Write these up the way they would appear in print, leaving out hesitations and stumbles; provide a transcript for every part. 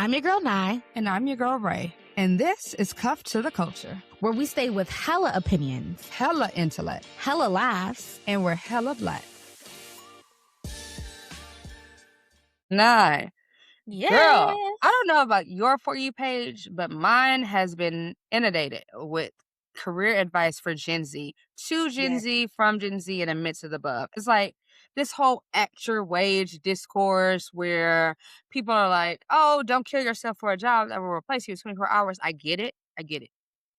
I'm your girl, Nai. And I'm your girl, Rae. And this is Cuffed to the Culture, where we stay with hella opinions, hella intellect, hella laughs, and we're hella black. Nai. Yeah. Girl, I don't know about your For You page, but mine has been inundated with career advice for Gen Z, to Gen Z, from Gen Z, and a mix of the above. It's like this whole extra wage discourse where people are like, oh, don't kill yourself for a job that will replace you in 24 hours. I get it.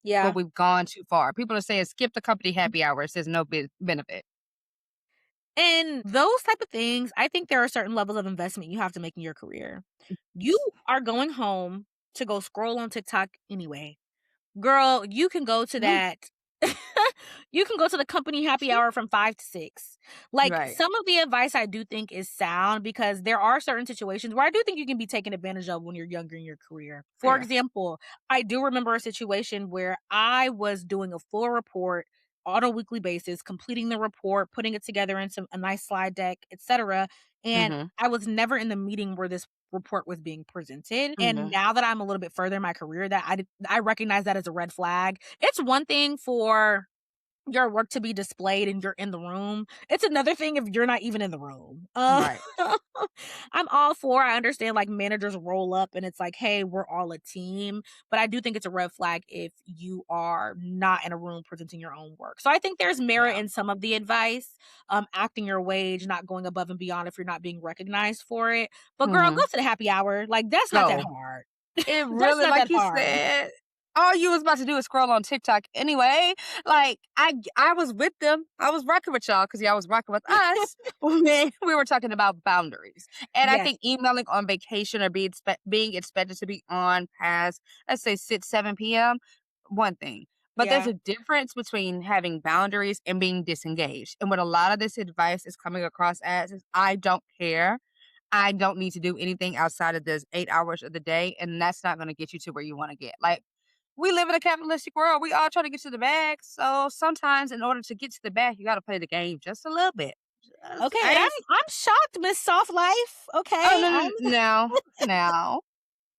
Yeah. But we've gone too far. People are saying skip the company happy hours. There's no benefit. And those type of things, I think there are certain levels of investment you have to make in your career. You are going home to go scroll on TikTok anyway. Girl, you can go to that. You can go to the company happy hour from 5 to 6. Like, right. Some of the advice I do think is sound because there are certain situations where I do think you can be taken advantage of when you're younger in your career. For example, I do remember a situation where I was doing a full report on a weekly basis, completing the report, putting it together in a nice slide deck, etc. And I was never in the meeting where this report was being presented. And now that I'm a little bit further in my career, that I recognize that as a red flag. It's one thing for your work to be displayed and you're in the room. It's another thing if you're not even in the room. Right. I'm all for, I understand like managers roll up and it's like, hey, we're all a team. But I do think it's a red flag if you are not in a room presenting your own work. So I think there's merit in some of the advice, acting your wage, not going above and beyond if you're not being recognized for it. But girl, go to the happy hour. Like, that's not that hard. It really, like you said, all you was about to do is scroll on TikTok anyway. Like, I was with them. I was rocking with y'all because y'all was rocking with us when we were talking about boundaries. And I think emailing on vacation or being expected to be on past, let's say 6, 7 p.m., one thing. But there's a difference between having boundaries and being disengaged. And what a lot of this advice is coming across as is, I don't care. I don't need to do anything outside of those 8 hours of the day. And that's not going to get you to where you want to get. Like, we live in a capitalistic world. We all try to get to the bag. So sometimes in order to get to the bag, you got to play the game just a little bit. Okay, and I'm shocked, Miss Soft Life. Okay. Oh, now,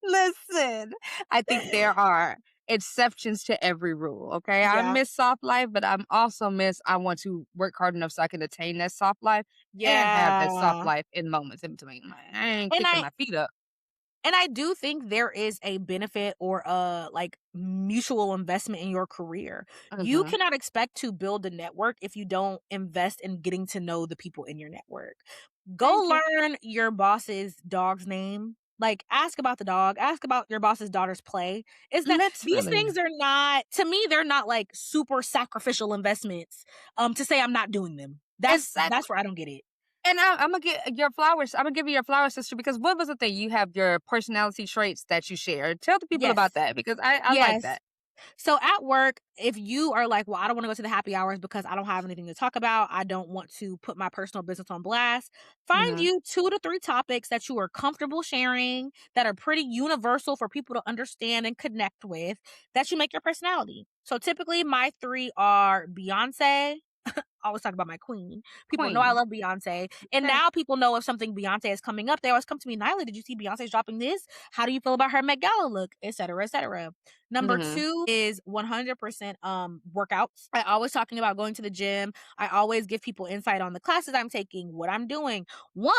listen. I think there are exceptions to every rule, okay? I miss soft life, but I'm also I want to work hard enough so I can attain that soft life and have that soft life in moments in between. I ain't kicking my feet up. And I do think there is a benefit or a like mutual investment in your career. You cannot expect to build a network if you don't invest in getting to know the people in your network. Go learn your boss's dog's name. Like, ask about the dog, ask about your boss's daughter's play. Is that these things are not, to me, they're not like super sacrificial investments to say I'm not doing them. That's where I don't get it. And I'm going to get your flowers. I'm going to give you your flowers, sister, because what was the thing? You have your personality traits that you share. Tell the people about that because I like that. So at work, if you are like, well, I don't want to go to the happy hours because I don't have anything to talk about, I don't want to put my personal business on blast, find you 2 to 3 topics that you are comfortable sharing, that are pretty universal for people to understand and connect with, that you make your personality. So typically my 3 are Beyonce. I always talk about my queen. People know I love Beyonce. And now people know if something Beyonce is coming up, they always come to me, Nyla, did you see Beyonce's dropping this? How do you feel about her Met Gala look? Et cetera, et cetera. Number 2 is 100% workouts. I always talking about going to the gym. I always give people insight on the classes I'm taking, what I'm doing. 1,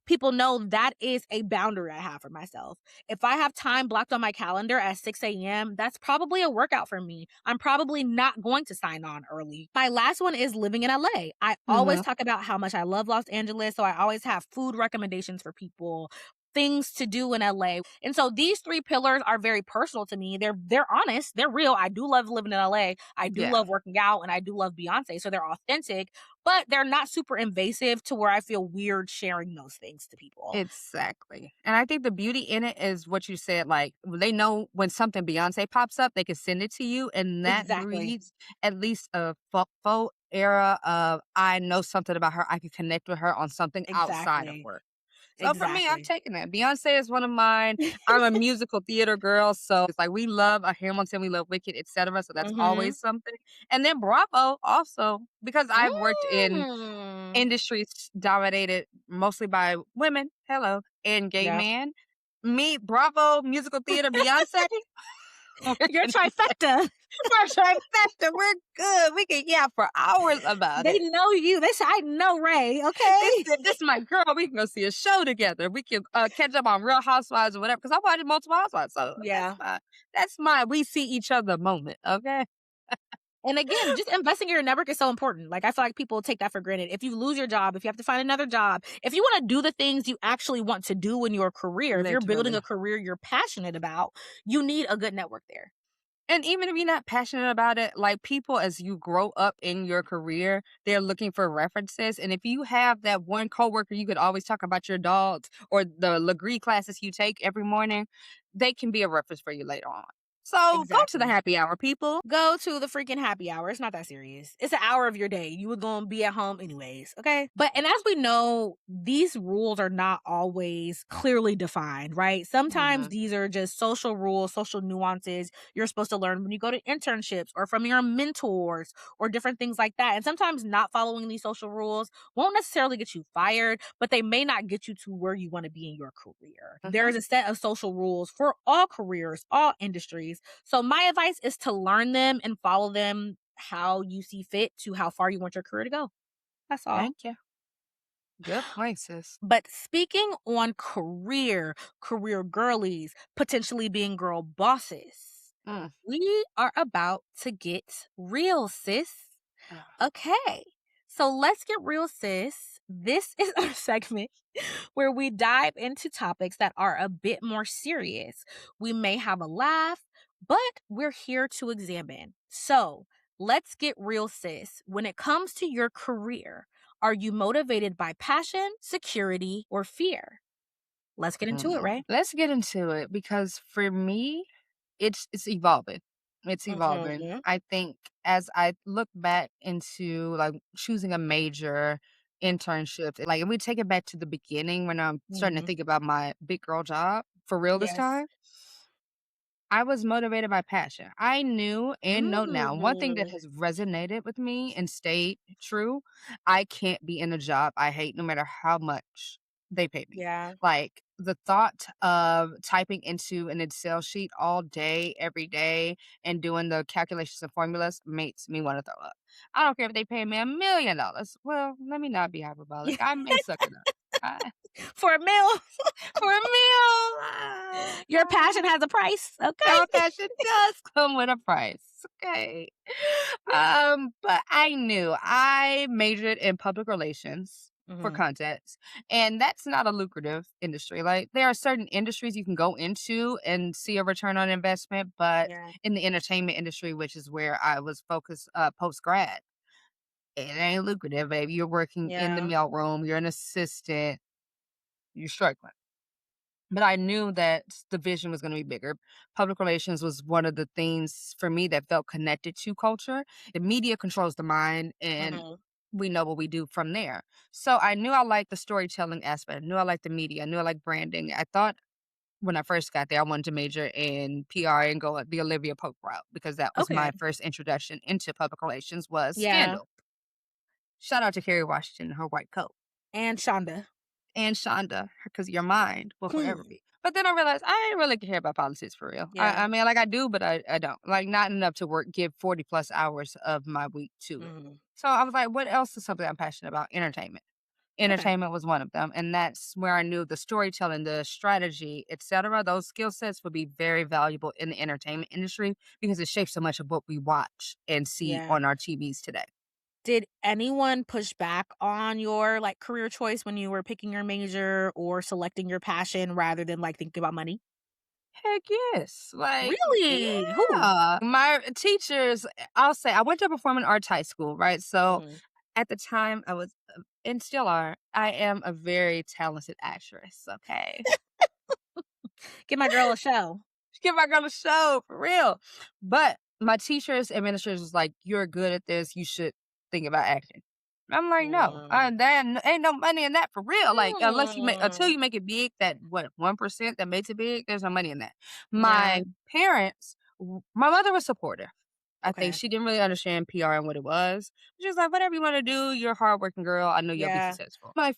people know that is a boundary I have for myself. If I have time blocked on my calendar at 6 a.m., that's probably a workout for me. I'm probably not going to sign on early. My last one is living in LA. I always talk about how much I love Los Angeles. So I always have food recommendations for people, things to do in LA. And so these 3 pillars are very personal to me. They're honest. They're real. I do love living in LA. I do love working out and I do love Beyonce. So they're authentic, but they're not super invasive to where I feel weird sharing those things to people. Exactly. And I think the beauty in it is what you said, like they know when something Beyonce pops up, they can send it to you. And that breeds at least a faux era of, I know something about her. I can connect with her on something outside of work. So for me, I'm taking that. Beyonce is one of mine. I'm a musical theater girl. So it's like we love a Hamilton, we love Wicked, etc. So that's always something. And then Bravo also, because I've worked in industries dominated mostly by women, and gay men. meet Bravo, musical theater, Beyonce, we're Your gonna trifecta. we're trifecta. We're good. We can yap for hours about They it. know you. They say, "I know Rae," okay? This is my girl. We can go see a show together. We can catch up on Real Housewives or whatever. Because I watched multiple Housewives, so Yeah. that's my we see each other moment. Okay. And again, just investing in your network is so important. Like, I feel like people take that for granted. If you lose your job, if you have to find another job, if you wanna do the things you actually want to do in your career, if you're building Literally. a career you're passionate about, you need a good network there. And even if you're not passionate about it, like people, as you grow up in your career, they're looking for references. And if you have that one coworker you could always talk about your dogs or the Legree classes you take every morning, they can be a reference for you later on. So go to the Exactly. happy hour, people. Go to the freaking happy hour. It's not that serious. It's an hour of your day. You were gonna be at home anyways, okay? But and as we know, these rules are not always clearly defined, right? Sometimes Hmm. these are just social rules, social nuances you're supposed to learn when you go to internships or from your mentors or different things like that. And sometimes not following these social rules won't necessarily get you fired, but they may not get you to where you want to be in your career. There Hmm. is a set of social rules for all careers, all industries, so my advice is to learn them and follow them how you see fit to how far you want your career to go. That's all. Thank you. Good point, sis. But speaking on career girlies, potentially being girl bosses, Mm. we are about to get real, sis. Okay. So let's get real, sis. This is our segment where we dive into topics that are a bit more serious. We may have a laugh, but we're here to examine. So let's get real, sis. When it comes to your career, are you motivated by passion, security, or fear? Let's get into it, Ray. Let's get into it because for me, it's evolving. It's evolving. Mm-hmm. I think as I look back into like choosing a major, internship, like if we take it back to the beginning when I'm starting to Mm-hmm. think about my big girl job for real this Yes. time, I was motivated by passion. I knew and know now one thing that Mm. has resonated with me and stayed true, I can't be in a job I hate no matter how much they pay me. Yeah. Like the thought of typing into an Excel sheet all day, every day, and doing the calculations and formulas makes me want to throw up. I don't care if they pay me $1 million. Well, let me not be hyperbolic. I may suck it up. For a meal, For a meal. your passion has a price. Okay. Our passion does come with a price. Okay. But I knew I majored in public relations for Hmm. context, and that's not a lucrative industry. Like there are certain industries you can go into and see a return on investment, but Yeah. in the entertainment industry, which is where I was focused post grad, it ain't lucrative, baby. You're working in the Yeah. mailroom, you're an assistant, you're struggling. But I knew that the vision was gonna be bigger. Public relations was one of the things for me that felt connected to culture. The media controls the mind, and Mhm. we know what we do from there. So I knew I liked the storytelling aspect. I knew I liked the media. I knew I liked branding. I thought when I first got there, I wanted to major in PR and go the Olivia Pope route because that was Okay. my first introduction into public relations was Yeah. Scandal. Shout out to Kerry Washington and her white coat. And Shonda. And Shonda, because your mind will forever Hmm. be. But then I realized I ain't really care about politics for real. Yeah. I mean, like I do, but I don't. Like not enough to give 40 plus hours of my week to it. Mhm. So I was like, what else is something I'm passionate about? Entertainment. Okay. Entertainment was one of them. And that's where I knew the storytelling, the strategy, etc. Those skill sets would be very valuable in the entertainment industry because it shapes so much of what we watch and see Yeah. on our TVs today. Did anyone push back on your, like, career choice when you were picking your major or selecting your passion rather than, like, thinking about money? Heck yes. Like, Really? Who? yeah. My teachers, I'll say, I went to performing arts high school, right? So Mhm. at the time, I was, and still are, I am a very talented actress, okay? Give my girl a show. Give my girl a show, for real. But my teachers, administrators was like, you're good at this. You should think about acting. I'm like, no, Mm. there ain't no money in that for real. Like, until Mm. you make it big, that what 1% that makes it big, there's no money in that. Yeah. My parents, my mother was supportive. I think Okay. she didn't really understand PR and what it was. She was like, whatever you want to do, you're a hardworking girl. I know you'll be Yeah. successful. My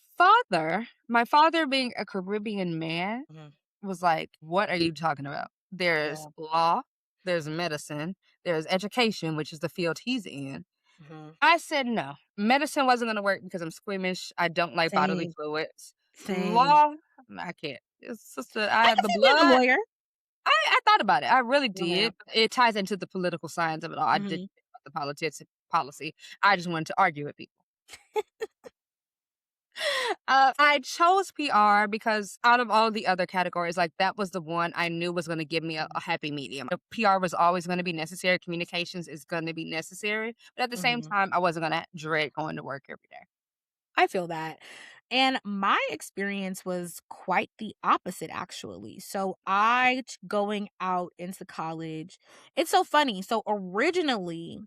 father being a Caribbean man, Mhm. was like, "What are you talking about? There's Yeah. law, there's medicine, there's education," which is the field he's in. Mhm. I said, "No." Medicine wasn't gonna work because I'm squeamish, I don't like bodily Same, fluids. same. Law, I can't. It's just that I I have can the see being a blood. lawyer. I thought about it, I really No, ma'am. did. It ties into the political science of it all. I didn't Mhm. think about the politics policy. I just wanted to argue with people. I chose PR because out of all the other categories, like, that was the one I knew was gonna give me a happy medium. PR was always gonna be necessary, communications is gonna be necessary, but at the same Mhm. time, I wasn't gonna dread going to work every day. I feel that. And my experience was quite the opposite, actually. So, going out into college, it's so funny. So, originally,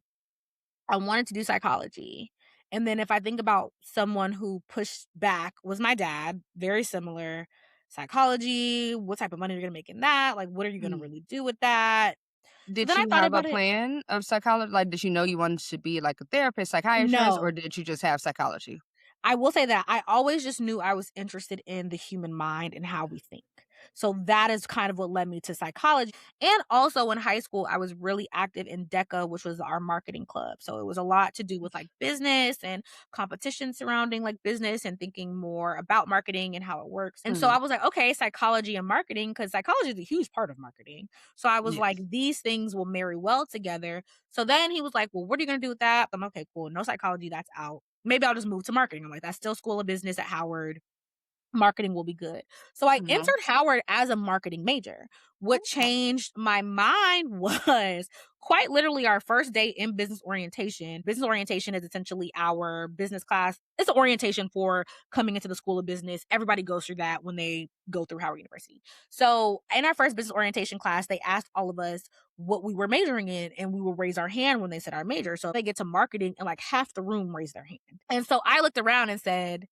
I wanted to do psychology. And then, if I think about someone who pushed back, was my dad, very similar. Psychology, what type of money you're going to make in that? Like, what are you going to Mm. really do with that? So Did then I you thought have a about it. plan of psychology? Like, did you know you wanted to be, like, a therapist, psychiatrist, or No. did you just have psychology? I will say that I always just knew I was interested in the human mind and how we think. So that is kind of what led me to psychology. And also in high school, I was really active in DECA, which was our marketing club. So it was a lot to do with like business and competition surrounding like business and thinking more about marketing and how it works. And so Mhm. I was like, okay, psychology and marketing, because psychology is a huge part of marketing. So I was like, Yes. these things will marry well together. So then he was like, well, what are you going to do with that? I'm okay, cool. No psychology, that's out. Maybe I'll just move to marketing. I'm like, that's still School of Business at Howard. Marketing will be good. So I Mhm. entered Howard as a marketing major. What Okay. changed my mind was quite literally our first day in business orientation. Business orientation is essentially our business class. It's an orientation for coming into the School of Business. Everybody goes through that when they go through Howard University. So in our first business orientation class, they asked all of us what we were majoring in, and we will raise our hand when they said our major. So they get to marketing, and like half the room raised their hand. And so I looked around and said,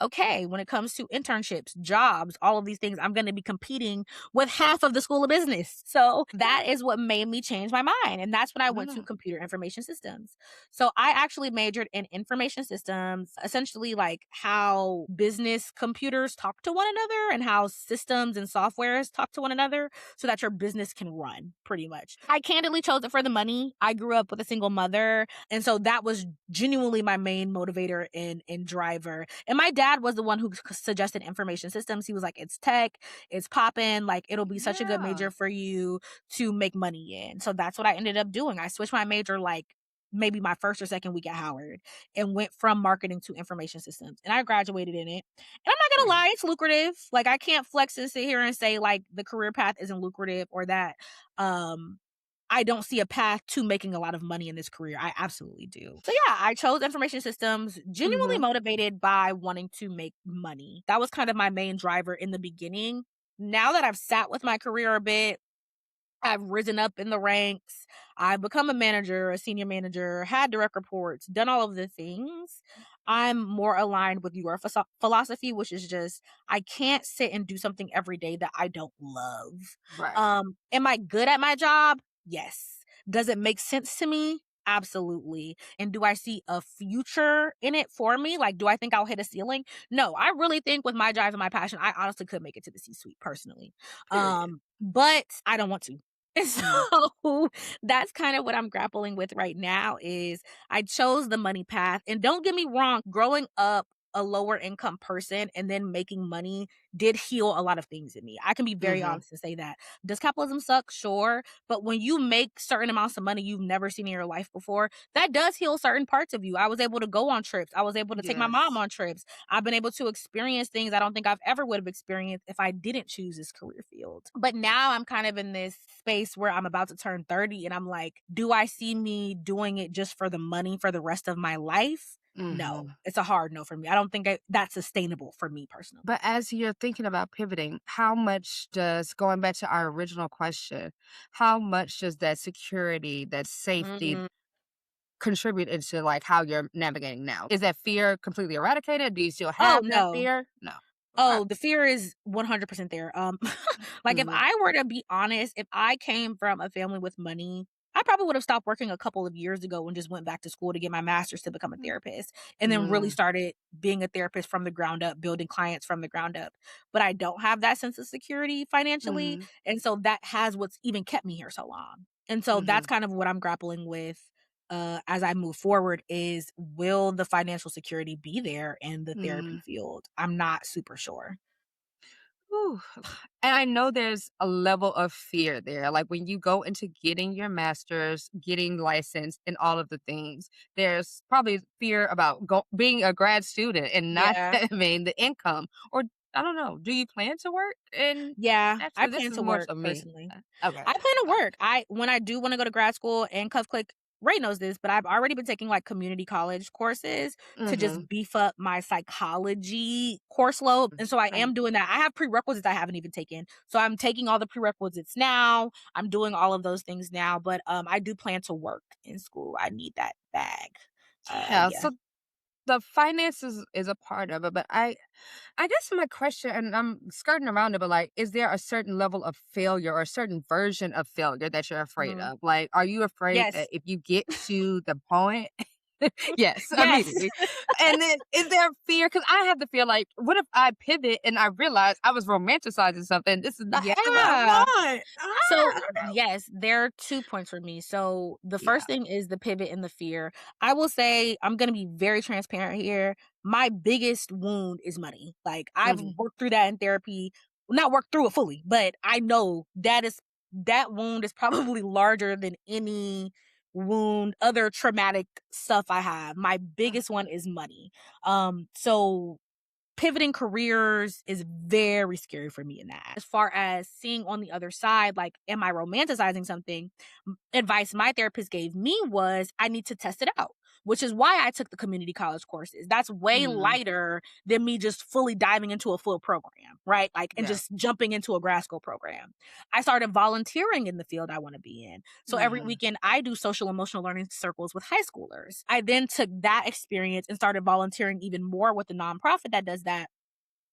okay, when it comes to internships, jobs, all of these things, I'm going to be competing with half of the School of Business. So that is what made me change my mind. And that's when I went to Ah. computer information systems. So I actually majored in information systems, essentially like how business computers talk to one another and how systems and softwares talk to one another so that your business can run pretty much. I candidly chose it for the money. I grew up with a single mother. And so that was genuinely my main motivator and driver. And my dad was the one who suggested information systems. He was like, it's tech, it's popping, like it'll be such a good Yeah. major for you to make money in. So that's what I ended up doing. I switched my major like maybe my first or second week at Howard and went from marketing to information systems. And I graduated in it. And I'm not gonna Mm. lie, it's lucrative. Like I can't flex and sit here and say like the career path isn't lucrative or that um I don't see a path to making a lot of money in this career. I absolutely do. So yeah, I chose information systems genuinely Mhm. motivated by wanting to make money. That was kind of my main driver in the beginning. Now that I've sat with my career a bit, I've risen up in the ranks. I've become a manager, a senior manager, had direct reports, done all of the things. I'm more aligned with your philosophy, which is just I can't sit and do something every day that I don't love. Right. Am I good at my job? Yes. Does it make sense to me? Absolutely. And do I see a future in it for me? Like, do I think I'll hit a ceiling? No, I really think with my drive and my passion, I honestly could make it to the C suite personally. Period. But I don't want to. And Mm. so that's kind of what I'm grappling with right now is I chose the money path. And don't get me wrong, growing up a lower income person and then making money did heal a lot of things in me. I can be very Mhm. honest and say that. Does capitalism suck? Sure. But when you make certain amounts of money you've never seen in your life before, that does heal certain parts of you. I was able to go on trips. I was able to take my mom Yes. on trips. I've been able to experience things I don't think I've ever would have experienced if I didn't choose this career field. But now I'm kind of in this space where I'm about to turn 30 and I'm like, do I see me doing it just for the money for the rest of my life? No, Mhm. it's a hard no for me. I don't think that's sustainable for me personally. But as you're thinking about pivoting, how much does going back to our original question, how much does that security, that safety Mm. contribute into, like, how you're navigating now? Is that fear completely eradicated? Do you still Oh, have that no. fear? No. Okay. Oh, the fear is 100% there. Like, if Mhm. I were to be honest, if I came from a family with money, I probably would have stopped working a couple of years ago and just went back to school to get my master's to become a Mm. therapist, and then really Mm, started being a therapist from the ground up, building clients from the ground up. But I don't have that sense of security financially, mhm, and so that has what's even kept me here so long. And so that's mhm, kind of what I'm grappling with as I move forward is will the financial security be there in the therapy mhm. field? I'm not super sure. Whew. And I know there's a level of fear there. Like when you go into getting your master's, getting licensed, and all of the things, there's probably fear about being a grad student and not Yeah. having the income. Or I don't know. Do you plan to work? And Yeah, I actually, this plan is to more work so me. personally. Okay. I plan to work. I when I do wanna go to grad school and Cuff Click Ray knows this, but I've already been taking, like, community college courses to Mm-hmm. just beef up my psychology course load, and so I Right. am doing that. I have prerequisites I haven't even taken, so I'm taking all the prerequisites now, I'm doing all of those things now, but, I do plan to work in school. I need that bag. Yeah. Yeah. So the finances is a part of it, but I guess my question, and I'm skirting around it, but like, is there a certain level of failure or a certain version of failure that you're afraid Mhm. of? Like, are you afraid Yes. that if you get to the point, yes, Yes. immediately. And then is there fear? Because I have to feel like, what if I pivot and I realize I was romanticizing something? This is not what I Yeah. want. So, I don't know. yes, there are 2 points for me. So, the Yeah. first thing is the pivot and the fear. I will say I'm gonna be very transparent here. My biggest wound is money. Like, I've Hmm. worked through that in therapy. Well, not worked through it fully, but I know that wound is probably larger than any wound, other traumatic stuff I have. My biggest one is money. So pivoting careers is very scary for me in that. As far as seeing on the other side, like, am I romanticizing something? Advice my therapist gave me was I need to test it out, which is why I took the community college courses. That's way Hmm. lighter than me just fully diving into a full program, right? Like, and Yeah. just jumping into a grad school program. I started volunteering in the field I want to be in. So every Hmm. weekend I do social emotional learning circles with high schoolers. I then took that experience and started volunteering even more with a nonprofit that does that.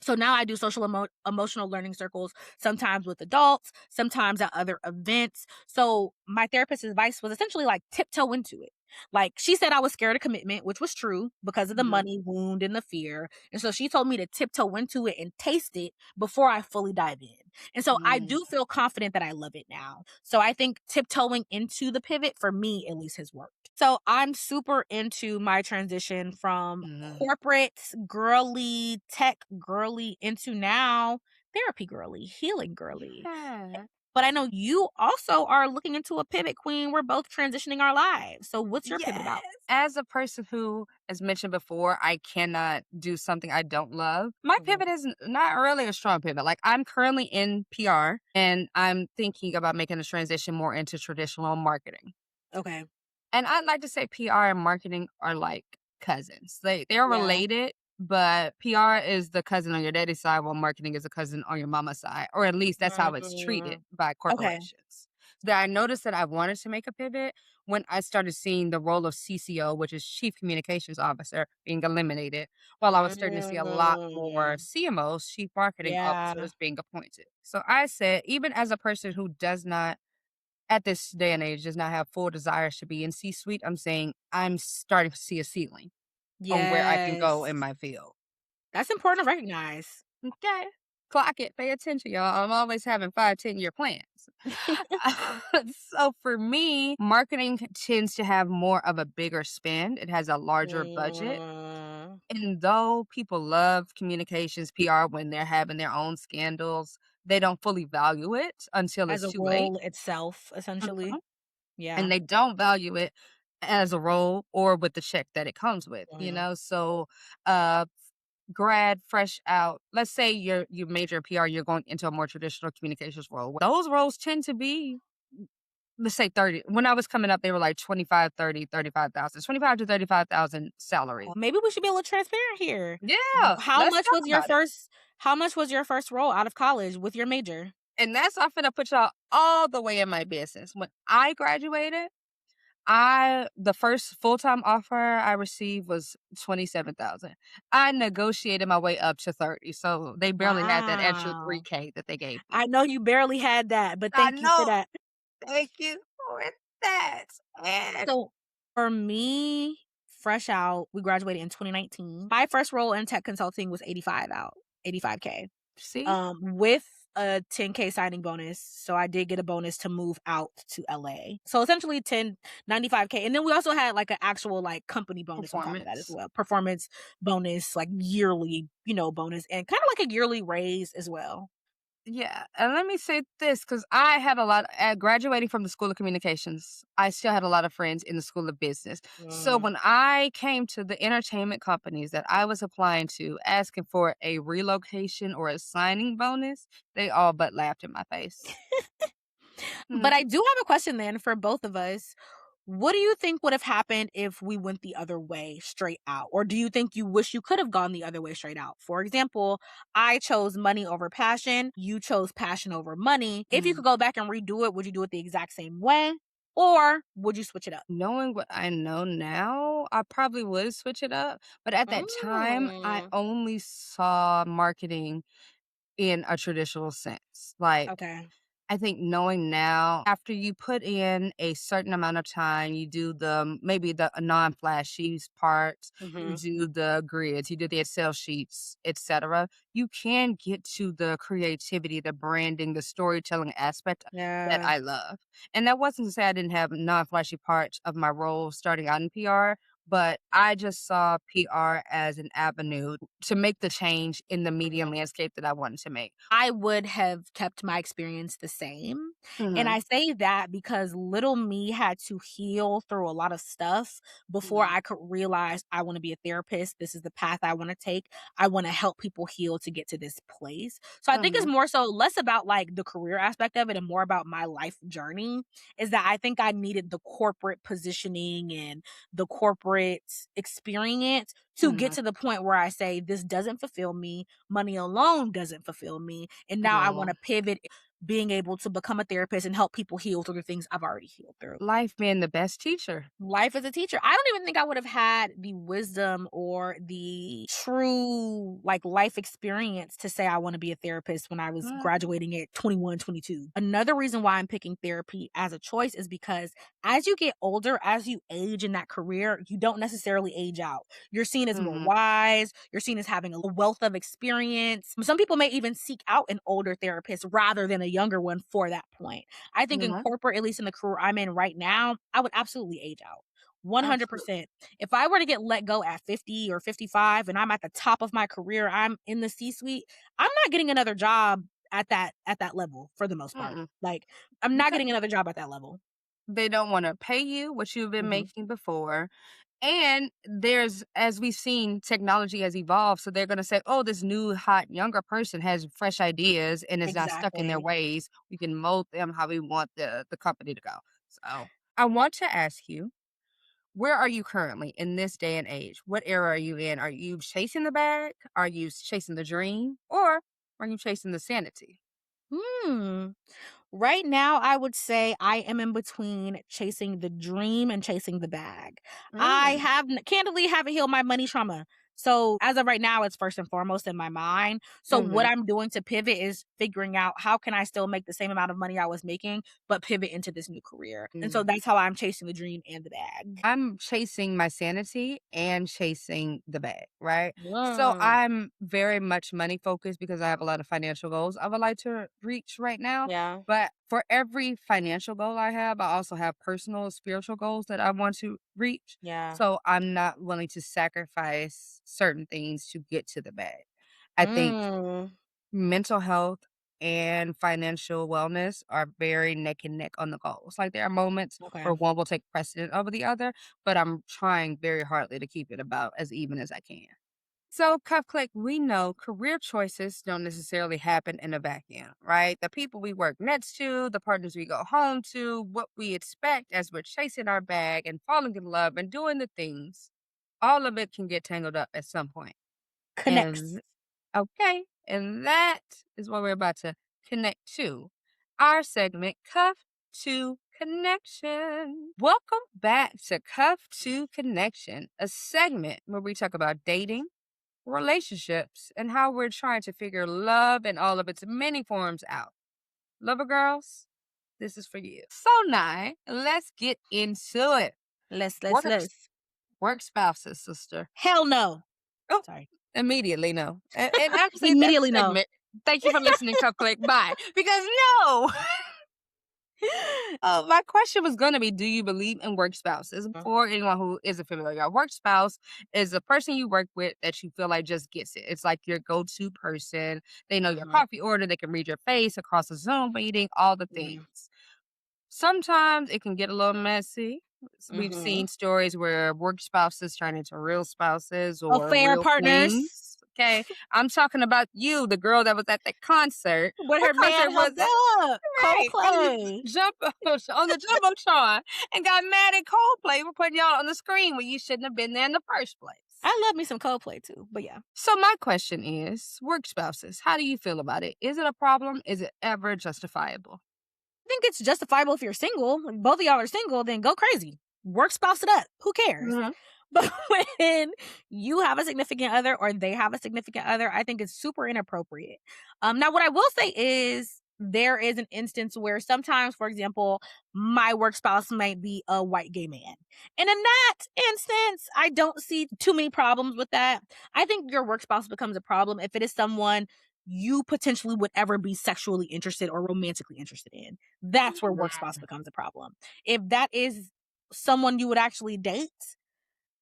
So now I do social emotional learning circles, sometimes with adults, sometimes at other events. So my therapist's advice was essentially like tiptoe into it. Like she said I was scared of commitment, which was true because of the Hmm. money wound and the fear. And so she told me to tiptoe into it and taste it before I fully dive in. And so I Hmm. do feel confident that I love it now. So I think tiptoeing into the pivot for me at least has worked. So I'm super into my transition from Hmm. corporate girly, tech girly into now therapy girly, healing girly. Yeah. But I know you also are looking into a pivot queen. We're both transitioning our lives. So what's your pivot Yes. about? As a person who, as mentioned before, I cannot do something I don't love, my Mhm. pivot is not really a strong pivot. Like I'm currently in PR and I'm thinking about making a transition more into traditional marketing. Okay. And I'd like to say PR and marketing are like cousins. They're Yeah. related, but PR is the cousin on your daddy's side, while marketing is a cousin on your mama's side, or at least that's how it's treated Mm. by Okay. corporations. That I noticed that I wanted to make a pivot when I started seeing the role of CCO, which is Chief Communications Officer, being eliminated, while I was starting to see a lot more Mm. CMOs, Chief Marketing Yeah. Officers, being appointed. So I said, even as a person who does not at this day and age does not have full desires to be in C-suite, I'm saying I'm starting to see a ceiling on where I can go Yes. in my field. That's important to recognize. Okay. Clock it. Pay attention, y'all. I'm always having 5, 10-year plans. So for me, marketing tends to have more of a bigger spend. It has a larger budget. Mm. And though people love communications, PR when they're having their own scandals, they don't fully value it until As it's a too late. role itself, Mhm. essentially. And Yeah. they don't value it as a role or with the check that it comes with, you Mhm. know? So, uh, grad, fresh out, let's say you major in PR, you're going into a more traditional communications role. Those roles tend to be, let's say 30. When I was coming up, they were like 25, 30, 35,000, 25 to 35,000 salary. Well, maybe we should be a little transparent here. Yeah, let's talk about it. How much was your first role out of college with your major? And that's I'm finna put y'all all the way in my business. When I graduated, I the first full-time offer I received was 27,000. I negotiated my way up to 30, so they barely had that extra Wow. 3K that they gave me. I know you barely had that, but I thank you for know. that. Thank you for it. that. And So for me, fresh out, we graduated in 2019. My first role in tech consulting was 85K. see, With a 10K signing bonus. So I did get a bonus to move out to LA. So essentially 95K. And then we also had like an actual like company bonus on top of that as performance. well. Performance bonus, like yearly, bonus and kind of like a yearly raise as well. Yeah, and let me say this because I had a lot at graduating from the School of Communications, I still had a lot of friends in the School of Business. So Mm. when I came to the entertainment companies that I was applying to, asking for a relocation or a signing bonus, they all but laughed in my face. But I Mhm. do have a question then for both of us. What do you think would have happened if we went the other way straight out? Or do you think you wish you could have gone the other way straight out? For example, I chose money over passion. You chose passion over money. If you Mm. could go back and redo it, would you do it the exact same way? Or would you switch it up? Knowing what I know now, I probably would switch it up, but at that time, I Mm. only saw marketing in a traditional sense, like Okay. I think knowing now, after you put in a certain amount of time, you do the maybe the non-flashy parts, you Hmm. do the grids, you do the Excel sheets, etc. You can get to the creativity, the branding, the storytelling aspect that Yeah. I love. And that wasn't to say I didn't have non-flashy parts of my role starting out in PR, but I just saw PR as an avenue to make the change in the media landscape that I wanted to make. I would have kept my experience the same. And Mhm, I say that because little me had to heal through a lot of stuff before mhm, I could realize I want to be a therapist. This is the path I want to take. I want to help people heal to get to this place. So I think it's mhm. more so less about like the career aspect of it and more about my life journey is that I think I needed the corporate positioning and the corporate experience to get Mhm. to the point where I say this doesn't fulfill me. Money alone doesn't fulfill me. And now I No. want to pivot being able to become a therapist and help people heal through the things I've already healed through. Life being the best teacher. Life as a teacher. I don't even think I would have had the wisdom or the true like life experience to say I want to be a therapist when I was Mhm, graduating at 21, 22. Another reason why I'm picking therapy as a choice is because as you get older, as you age in that career, you don't necessarily age out. You're seen as more mhm, wise, you're seen as having a wealth of experience. Some people may even seek out an older therapist rather than a younger one for that point. I think in mhm. corporate, at least in the career I'm in right now, I would absolutely age out. Absolutely. 100%. If I were to get let go at 50 or 55 and I'm at the top of my career, I'm in the C-suite, I'm not getting another job at that level for the most part. Mm-mm. Like I'm not Because getting another job at that level. they don't wanna pay you what you've been Mhm. making before, and there's as we've seen, technology has evolved, so they're gonna say, "Oh, this new hot younger person has fresh ideas and is not stuck in their Exactly. ways. We can mold them how we want the company to go." So, I want to ask you, where are you currently in this day and age? What era are you in? Are you chasing the bag? Are you chasing the dream? Or are you chasing the sanity? Hmm. Right now, I would say I am in between chasing the dream and chasing the bag. I Mm, have candidly haven't healed my money trauma. So as of right now, it's first and foremost in my mind. So what mhm. I'm doing to pivot is figuring out how can I still make the same amount of money I was making, but pivot into this new career. And so Mm. that's how I'm chasing the dream and the bag. I'm chasing my sanity and chasing the bag, right? So Mm, I'm very much money focused because I have a lot of financial goals I would like to reach right now. yeah, But for every financial goal I have, I also have personal, spiritual goals that I want to reach. yeah. So I'm not willing to sacrifice certain things to get to the bag. I think Mm, mental health and financial wellness are very neck and neck on the goals. Like there are moments where okay. one will take precedent over the other, but I'm trying very hardly to keep it about as even as I can. So, Cuff Click, we know career choices don't necessarily happen in a vacuum, right? The people we work next to, the partners we go home to, what we expect as we're chasing our bag and falling in love and doing the things, all of it can get tangled up at some point. Connects. And okay, and that is what we're about to connect to. Our segment, Cuff to Connection. Welcome back to Cuff to Connection, a segment where we talk about dating, relationships, and how we're trying to figure love in all of its many forms out. Lover girls, this is for you. So, Nye, let's get into it. Work, Let's. work spouses, sister. Hell no. Oh, Sorry. immediately, no. And actually, that's Immediately a no. segment. Thank you for listening, Cup Click. Bye. Because no. My question was going to be, do you believe in work spouses? For anyone who isn't familiar, a work spouse is a person you work with that you feel like just gets it. It's like your go-to person. They know your Mhm, coffee order. They can read your face across a Zoom meeting, all the things. mhm, Sometimes it can get a little messy. We've mhm. seen stories where work spouses turn into real spouses or Affair real partners queens. Okay. I'm talking about you, the girl that was at the concert. with What her man concert was hooked it? up. Right. On the Coldplay. jump on the Jumbotron and got mad at Coldplay for putting y'all on the screen when you shouldn't have been there in the first place. I love me some Coldplay too, but yeah. So my question is, work spouses, how do you feel about it? Is it a problem? Is it ever justifiable? Think it's justifiable if you're single. Like both of y'all are single, then go crazy. Work spouse it up. Who cares? Mhm. But when you have a significant other or they have a significant other, I think it's super inappropriate. Now what I will say is there is an instance where sometimes, for example, my work spouse might be a white gay man. And in that instance, I don't see too many problems with that. I think your work spouse becomes a problem if it is someone you potentially would ever be sexually interested or romantically interested in. That's where work spouse becomes a problem. If that is someone you would actually date,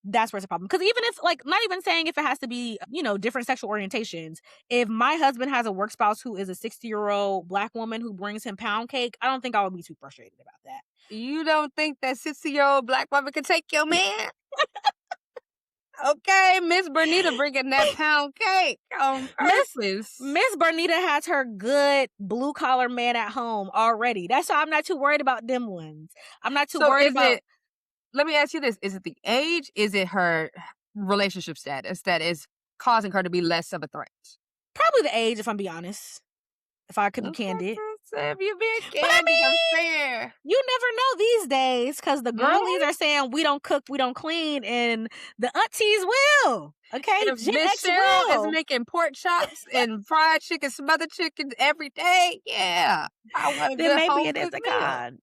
that's where it's a problem. Because even if, like, not even saying if it has to be, different sexual orientations. If my husband has a work spouse who is a 60-year-old black woman who brings him pound cake, I don't think I would be too frustrated about that. You don't think that 60-year-old black woman can take your man? Okay, Miss Bernita bringing that pound cake on Miss purpose. Miss Bernita has her good blue collar man at home already. That's why I'm not too worried about them ones. I'm not too So worried is about it let me ask you this, is it the age? Is it her relationship status that is causing her to be less of a threat? probably the age, if I'm being honest. If I could be Okay, candid. so if you being But I candid, I'm mean, fair. you never know these days because the girlies Mhm. are saying we don't cook, we don't clean, and the aunties will. Okay, If Gen Miss X Cheryl is will. making pork chops and fried chicken, smothered chicken every day, yeah, I want a Then good maybe home it is cooked a meal. con.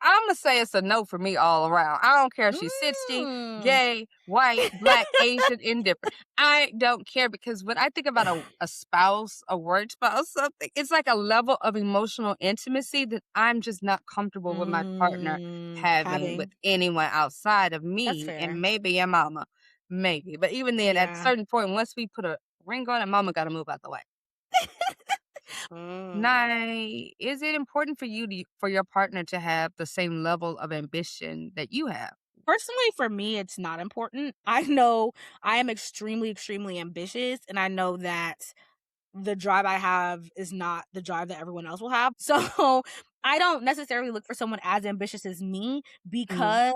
Imma say it's a no for me all around. I don't care if she's 60, Mm. gay, white, black, Asian, indifferent. I don't care because when I think about a spouse, a work spouse, something, it's like a level of emotional intimacy that I'm just not comfortable with my partner having with Having. anyone outside of That's me and fair. maybe your mama. Maybe. But even then, at a Yeah. certain point, once we put a ring on it, mama gotta move out the way. Mm. Now, is it important for you for your partner to have the same level of ambition that you have? Personally, for me, it's not important. I know I am extremely, extremely ambitious, and I know that the drive I have is not the drive that everyone else will have. So I don't necessarily look for someone as ambitious as me Mhm. because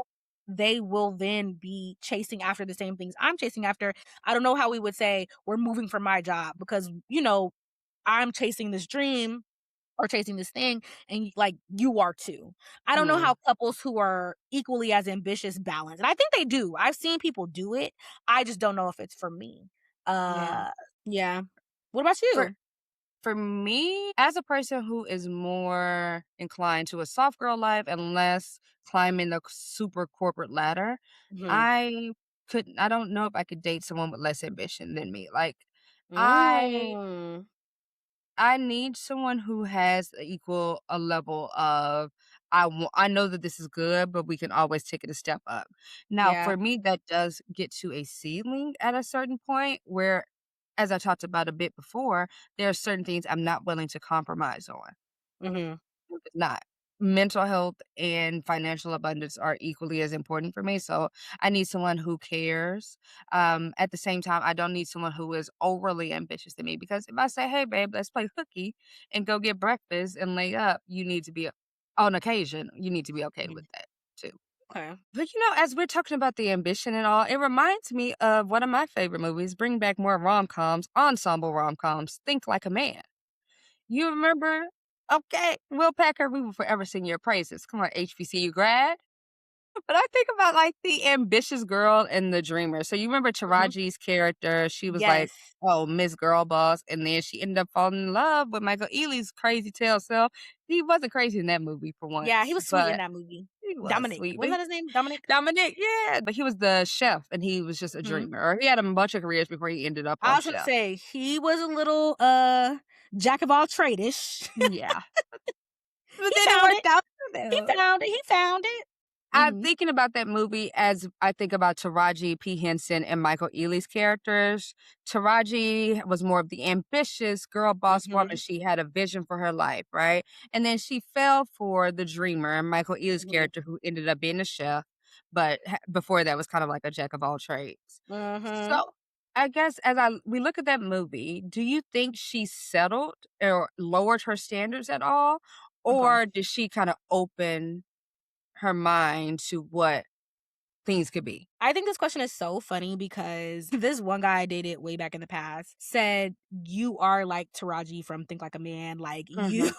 they will then be chasing after the same things I'm chasing after. I don't know how we would say we're moving from my job because, I'm chasing this dream or chasing this thing and like you are too. I don't know Yeah. how couples who are equally as ambitious balance. And I think they do. I've seen people do it. I just don't know if it's for me. Yeah. Yeah. What about For you? for me, as a person who is more inclined to a soft girl life and less climbing the super corporate ladder, Mhm. I don't know if I could date someone with less ambition than me. Like I Mm. I need someone who has a level of I know that this is good, but we can always take it a step up. Now, Yeah. for me, that does get to a ceiling at a certain point where, as I talked about a bit before, there are certain things I'm not willing to compromise on. Mhm. It's not. Mental health and financial abundance are equally as important for me. So I need someone who cares. At the same time, I don't need someone who is overly ambitious to me because if I say, hey, babe, let's play hooky and go get breakfast and lay up, you need to be, on occasion, you need to be okay Mhm. with that too. Okay. But as we're talking about the ambition and all, it reminds me of one of my favorite movies, bring back more rom coms, ensemble rom coms, Think Like a Man. You remember? Okay, Will Packer, we will forever sing your praises. Come on, HBCU grad. But I think about, like, the ambitious girl and the dreamer. So you remember Mhm. Taraji's character, she was like, Yes. oh, Miss Girl Boss, and then she ended up falling in love with Michael Ealy's crazy tail self. He wasn't crazy in that movie for Yeah, he once, was sweet in but that movie. he was Dominic. sweet. But Wasn't that his name? Dominic? Dominic, yeah, but he was the chef and he was just a Mhm. dreamer. Or he had a bunch of careers before he ended up I on was gonna chef. say, he was a little, jack of all trade-ish. Yeah. But He then it found it. worked out for He them. found it. He found it. I'm Mhm. thinking about that movie as I think about Taraji P. Henson and Michael Ealy's characters. Taraji was more of the ambitious girl boss woman. Mhm. She had a vision for her life, right? And then she fell for the dreamer and Michael Ealy's Mhm. character, who ended up being a chef, but before that was kind of like a jack of all trades. Mhm. So I guess as we look at that movie, do you think she settled or lowered her standards at all? Okay. Or did she kind of open her mind to what things could be? I think this question is so funny because this one guy I dated way back in the past said, "You are like Taraji from Think Like a Man. Like you, Mhm.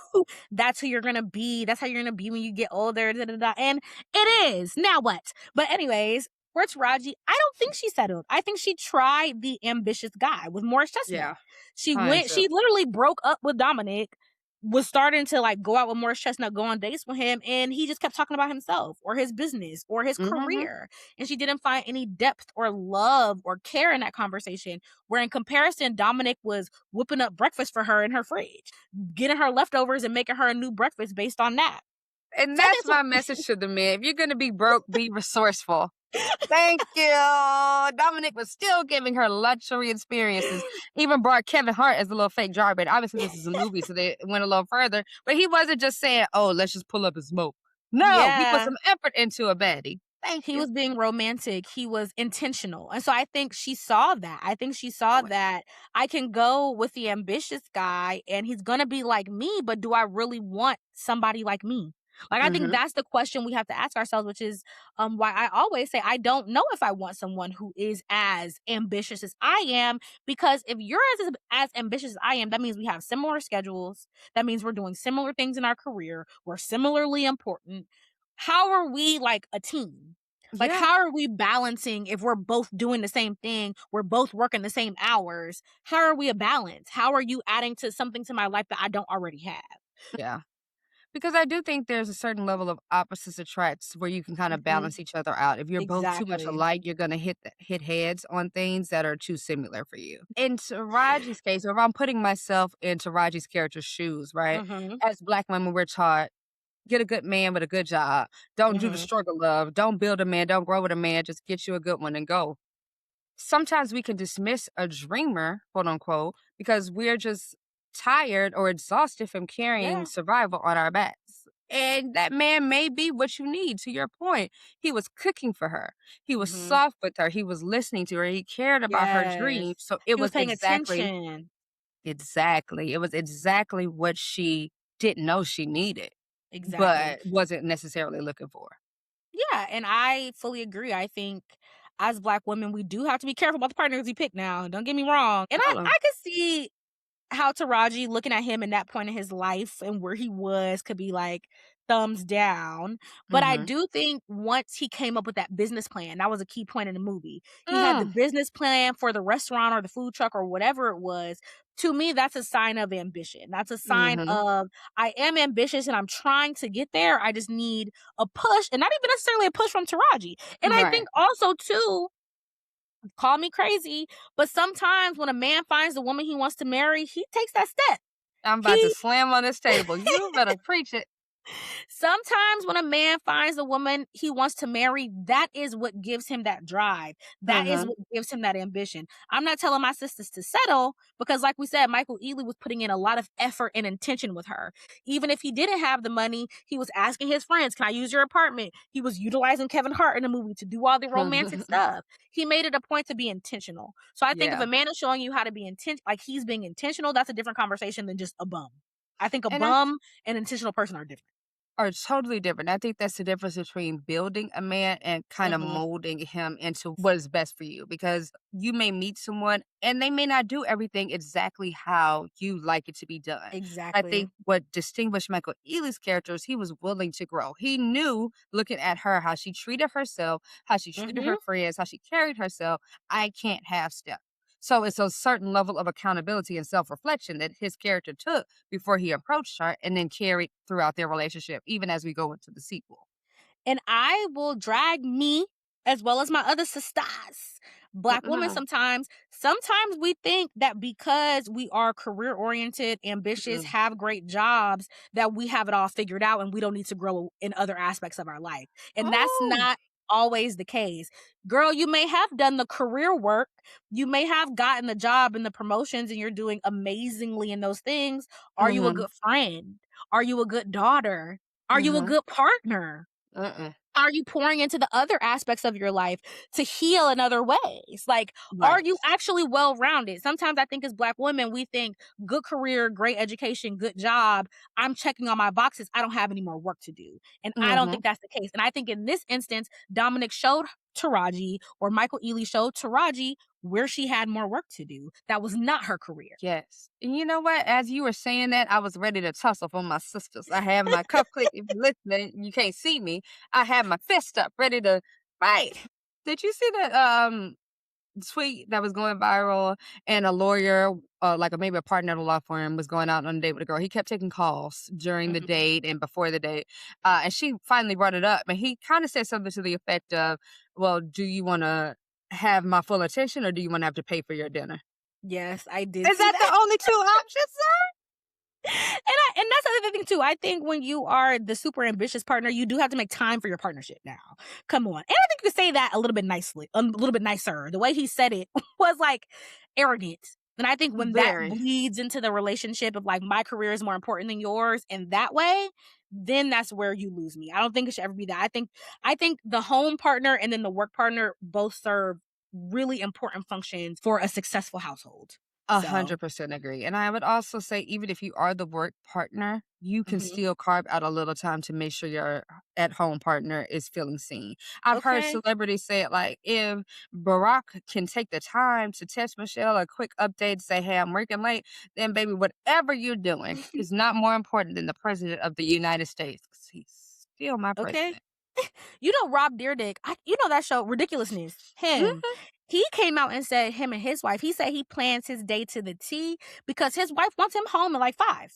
that's who you're gonna be. That's how you're gonna be when you get older." Da, da, da. And it is. Now what? But anyways, for Taraji, I don't think she settled. I think she tried the ambitious guy with Morris Chestnut. Yeah, She time went. too. She literally broke up with Dominic. Was starting to like go out with Morris Chestnut, go on dates with him, and he just kept talking about himself or his business or his Mhm. career, and she didn't find any depth or love or care in that conversation. Where in comparison, Dominic was whipping up breakfast for her in her fridge, getting her leftovers and making her a new breakfast based on that. And So I that's think my message to the men. If you're gonna be broke, be resourceful. Thank you. Dominic was still giving her luxury experiences. Even brought Kevin Hart as a little fake jar, but obviously this is a movie, so they went a little further. But he wasn't just saying, "Oh, let's just pull up and smoke." No, he put yeah, some effort into a baddie. Thank he you. was being romantic, he was intentional, and so I think she saw that. I think she saw Oh, yeah. that I can go with the ambitious guy and he's gonna be like me, but do I really want somebody like me? Like, I think Mhm. that's the question we have to ask ourselves, which is, why I always say I don't know if I want someone who is as ambitious as I am, because if you're as ambitious as I am, that means we have similar schedules, that means we're doing similar things in our career, we're similarly important. How are we like a team? Like, Yeah. how are we balancing if we're both doing the same thing, we're both working the same hours? How are we a balance? How are you adding to something to my life that I don't already have? Yeah. Because I do think there's a certain level of opposites attracts where you can kind of Mhm. balance each other out. If you're both too much Exactly. alike, you're gonna hit heads on things that are too similar for you. In Taraji's case, or if I'm putting myself in Taraji's character's shoes, right? Mhm. As Black women, we're taught get a good man with a good job. Don't do the Mhm. struggle of. Don't build a man. Don't grow with a man. Just get you a good one and go. Sometimes we can dismiss a dreamer, quote unquote, because we're just tired or exhausted from carrying Yeah. survival on our backs. And that man may be what you need, to your point. He was cooking for her. He was Mhm. soft with her. He was listening to her. He cared about her Yes. dreams. So it He was was paying attention. exactly. It was exactly what she didn't know she needed, Exactly. but wasn't necessarily looking for. Yeah, and I fully agree. I think as Black women, we do have to be careful about the partners we pick now, don't get me wrong. And I Tell him. I could see how Taraji looking at him in that point in his life and where he was could be like thumbs down. But I Mm-hmm. do think once he came up with that business plan, that was a key point in the movie. He had the Mm, business plan for the restaurant or the food truck or whatever it was. To me, that's a sign of ambition. That's a sign mm-hmm. of I am ambitious and I'm trying to get there. I just need a push, and not even necessarily a push from Taraji. And I Right. think also too, call me crazy, but sometimes when a man finds the woman he wants to marry, he takes that step. I'm about to He slam on this table. You better preach it. Sometimes when a man finds a woman he wants to marry, that is what gives him that drive. That is Mhm, what gives him that ambition. I'm not telling my sisters to settle because, like we said, Michael Ealy was putting in a lot of effort and intention with her. Even if he didn't have the money, he was asking his friends, "Can I use your apartment?" He was utilizing Kevin Hart in the movie to do all the romantic stuff. He made it a point to be intentional. So I think if yeah, a man is showing you how to be like he's being intentional, that's a different conversation than just a bum. I think a and I bum and intentional person are different. are totally different. I think that's the difference between building a man and kind of Mhm. molding him into what is best for you because you may meet someone and they may not do everything exactly how you like it to be done. I Exactly. think what distinguished Michael Ealy's character is he was willing to grow. He knew looking at her, how she treated herself, how she treated Mhm. her friends, how she carried herself. I can't half step. So it's a certain level of accountability and self reflection that his character took before he approached her and then carried throughout their relationship, even as we go into the sequel. And I will drag me as well as my other sisters, Black women Mhm, sometimes we think that because we are career oriented, ambitious, mhm. have great jobs, that we have it all figured out and we don't need to grow in other aspects of our life. And that's Oh, not always the case. Girl, you may have done the career work, you may have gotten the job and the promotions and you're doing amazingly in those things. Are you a mhm, good friend? Are you a good daughter? Are you a mhm, good partner? mm-mm. Are you pouring into the other aspects of your life to heal in other ways? Like, are Right. you actually well-rounded? Sometimes I think as Black women, we think good career, great education, good job. I'm checking all my boxes. I don't have any more work to do. And I don't Mhm. think that's the case. And I think in this instance, Dominic showed Taraji or Michael Ealy showed Taraji where she had more work to do. That was not her career. Yes. And you know what? As you were saying that, I was ready to tussle for my sisters. I have my cup click. If you're listening, you can't see me. I have my fist up, ready to fight. Did you see that tweet that was going viral? And a lawyer, maybe a partner at a law firm, was going out on a date with a girl. He kept taking calls during the Mhm. date and before the date, and she finally brought it up. And he kind of said something to the effect of, "Well, do you want to have my full attention, or do you want to have to pay for your dinner?" Yes, I did Is see that the that. only two options, sir? And that's the other thing too. I think when you are the super ambitious partner, you do have to make time for your partnership now. Come on. And I think you could say that a little bit nicely, a little bit nicer. The way he said it was like arrogant. And I think when that Very. bleeds into the relationship of like my career is more important than yours in that way, then that's where you lose me. I don't think it should ever be that. I think the home partner and then the work partner both serve really important functions for a successful household. So, 100% agree. And I would also say, even if you are the work partner, you can mhm. still carve out a little time to make sure your at home partner is feeling seen. I've heard Okay. celebrities say it like, if Barack can take the time to text Michelle a quick update, say, "Hey, I'm working late," then baby, whatever you're doing is not more important than the president of the United States 'cause he's still my Okay. president. You know Rob Dyrdek, you know that show Ridiculousness? Him. Mhm. He came out and said him and his wife, he said he plans his day to the T because his wife wants him home at like 5.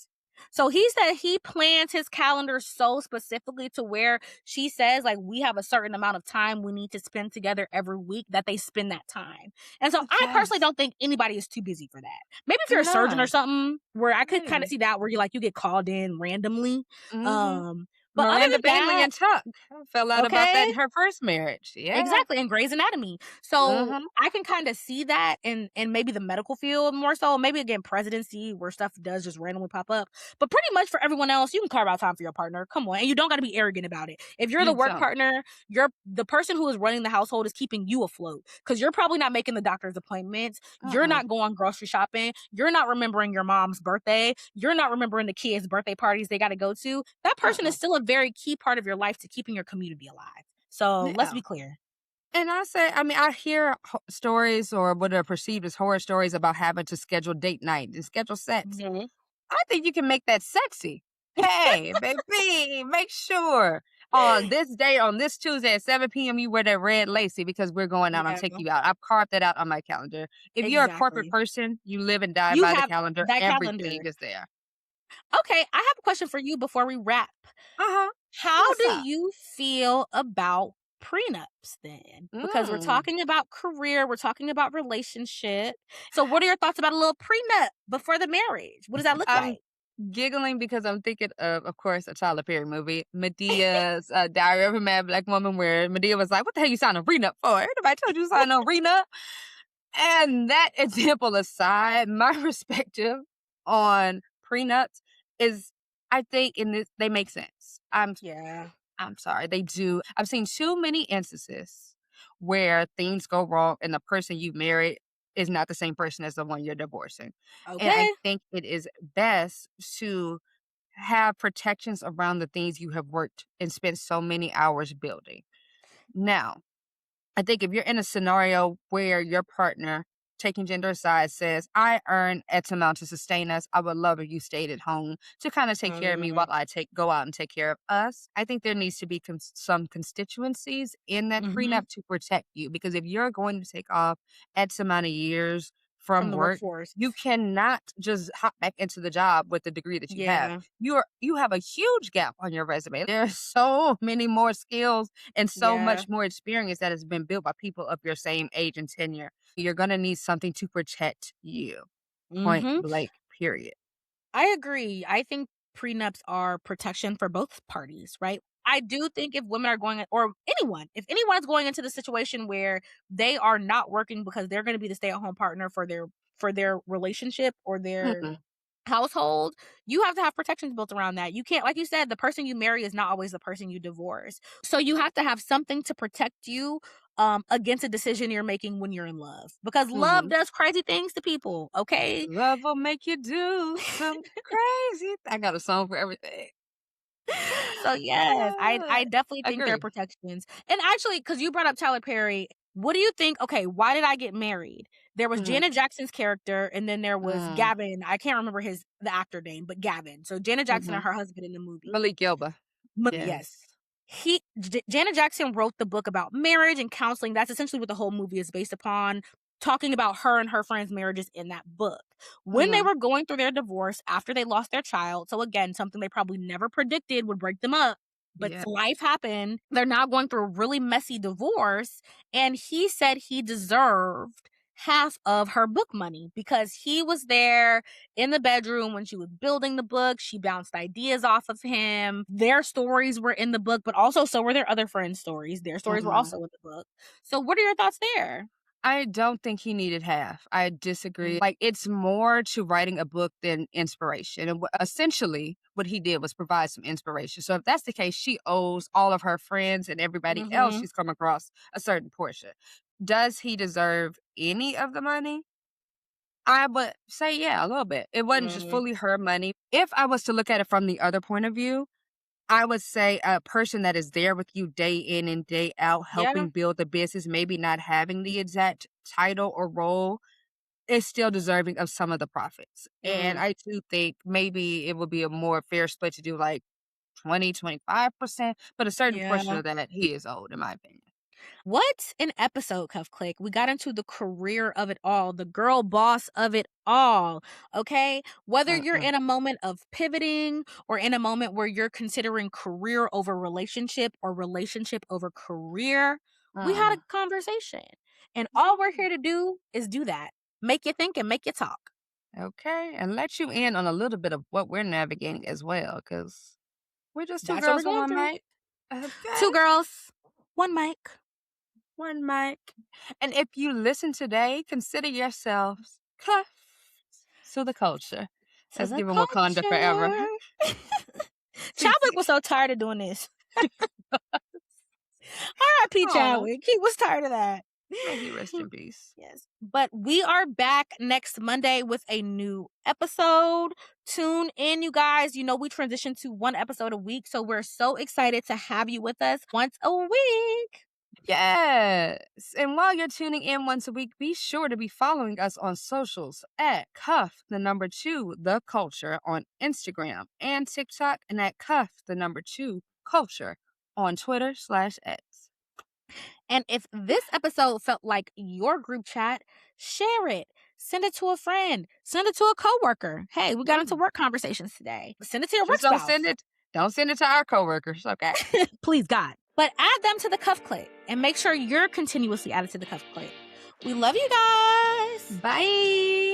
So he said he plans his calendar so specifically to where she says like we have a certain amount of time we need to spend together every week that they spend that time. And so I personally Yes. don't think anybody is too busy for that. Maybe if you're a surgeon or No. something where I could kind of Maybe. see that where you like you get called in randomly. Mhm. Um but other Miranda than Bailey that, and Chuck fell out about that okay. in her first marriage. Yeah. Exactly, in Grey's Anatomy. So, Mhm. I can kinda see that in maybe the medical field more so, maybe again presidency where stuff does just randomly pop up. But pretty much for everyone else, you can carve out time for your partner. Come on, and you don't gotta be arrogant about it. If you're the You work don't. partner, you're the person who is running the household is keeping you afloat because 'cause you're probably not making the doctor's appointments, you're Mm-mm. not going grocery shopping, you're not remembering your mom's birthday, you're not remembering the kids' birthday parties they gotta go to. That person is Mm-mm. still a very key part of your life to keeping your community alive. So, let's Yeah. be clear. And I say, I mean, I hear stories or what are perceived as horror stories about having to schedule date night and schedule sex. Mhm. I think you can make that sexy. Hey, baby, make sure on this day, on this Tuesday at 7 p.m., you wear that red lacy because we're going out. I'm Yeah, taking you out. I've carved that out on my calendar. If you're a corporate exactly. person, you live and die You by the have calendar. that Everything calendar. is there. Okay, I have a question for you before we wrap. Uh-huh. How What's do up? you feel about prenups then? Because we're Mm. talking about career, we're talking about relationship. So what are your thoughts about a little prenup before the marriage? What does that look I'm like? giggling because I'm thinking of course, a Tyler Perry movie, Medea's Diary of a Mad Black Woman, where Medea was like, "What the hell you signing a prenup for? Ain't nobody told you to sign no prenup." And that example aside, my perspective on prenups is, I think, in this they make sense. Yeah. I'm sorry, they do. I've seen too many instances where things go wrong and the person you married is not the same person as the one you're divorcing. And I Okay. think it is best to have protections around the things you have worked and spent so many hours building. Now, I think if you're in a scenario where your partner, taking gender aside, says, I earn X amount to sustain us, I would love if you stayed at home to kind of take care of me while I go out and take care of us. I think there needs to be some constituencies in that Mhm. prenup to protect you. Because if you're going to take off X amount of years From from the work, workforce. you cannot just hop back into the job with the degree that you have. Yeah. You have a huge gap on your resume. There's so many more skills and so Yeah. much more experience that has been built by people of your same age and tenure. You're going to need something to protect you. Point Mhm. blank, period. I agree. I think prenups are protection for both parties, right? I do think if women are going or anyone, if anyone's going into the situation where they are not working because they're gonna be the stay-at-home partner for their relationship or their Mhm, household, you have to have protections built around that. You can't like you said, the person you marry is not always the person you divorce. So you have to have something to protect you, against a decision you're making when you're in love, because love mhm. does crazy things to people, okay? Love will make you do some crazy. I got a song for everything. So, yes, I definitely think there are Agree. protections. And actually, because you brought up Tyler Perry, what do you think okay, why did I get married? There was Mhm, Janet Jackson's character, and then there was mm, Gavin. I can't remember the actor name, but Gavin. So, Janet Jackson and mhm. her husband in the movie. Malik Gilba. Yes. Yes. Janet Jackson wrote the book about marriage and counseling. That's essentially what the whole movie is based upon, talking about her and her friends' marriages in that book. When they Mhm. were going through their divorce after they lost their child, so again, something they probably never predicted would break them up, but Yeah. life happened. They're now going through a really messy divorce, and he said he deserved half of her book money because he was there in the bedroom when she was building the book. She bounced ideas off of him. Their stories were in the book, but also so were their other friends' stories. Their stories were Mhm. also in the book. So, what are your thoughts there? I don't think he needed half. I disagree. Mm, Like, it's more to writing a book than inspiration. And essentially, what he did was provide some inspiration. So, if that's the case, she owes all of her friends and everybody else mhm, she's come across a certain portion. Does he deserve any of the money? I would say, yeah, a little bit. It wasn't just mm, fully her money. If I was to look at it from the other point of view, I would say a person that is there with you day in and day out, yeah, helping build the business, maybe not having the exact title or role, is still deserving of some of the profits. And mm, I do think maybe it would be a more fair split to do like 20, 25%, but a certain portion yeah. of that he is owed, in my opinion. What an episode, Cuff Click. We got into the career of it all, the girl boss of it all. Okay. Whether you're Mm-mm, in a moment of pivoting or in a moment where you're considering career over relationship or relationship over career, we had a mm-mm. conversation. And all we're here to do is do that. Make you think and make you talk. Okay, and let you in on a little bit of what we're navigating as well, because we're just two That's what we're girls with going one through. mic. Okay. Two girls, one mic. One mic. And if you listen today, consider yourselves cuffed to the culture. To Let's the give him Wakanda forever. culture. Chadwick CC. was so tired of doing this. R.I.P. Oh, Chadwick. He was tired of that. may he rest in peace. Yes. But we are back next Monday with a new episode. Tune in, you guys. You know, we transition to one episode a week. So we're so excited to have you with us once a week. Yes. And while you're tuning in once a week, be sure to be following us on socials at Cuff the number two, the culture on Instagram and TikTok, and at Cuff the number two, culture on Twitter/X. And if this episode felt like your group chat, share it. Send it to a friend. Send it to a coworker. Hey, we got into Mm. work conversations today. Send it to your work Just don't spouse. send it. Don't send it to our coworkers, okay? Please, God. But add them to the cuff click and make sure you're continuously added to the cuff click. We love you guys. Bye.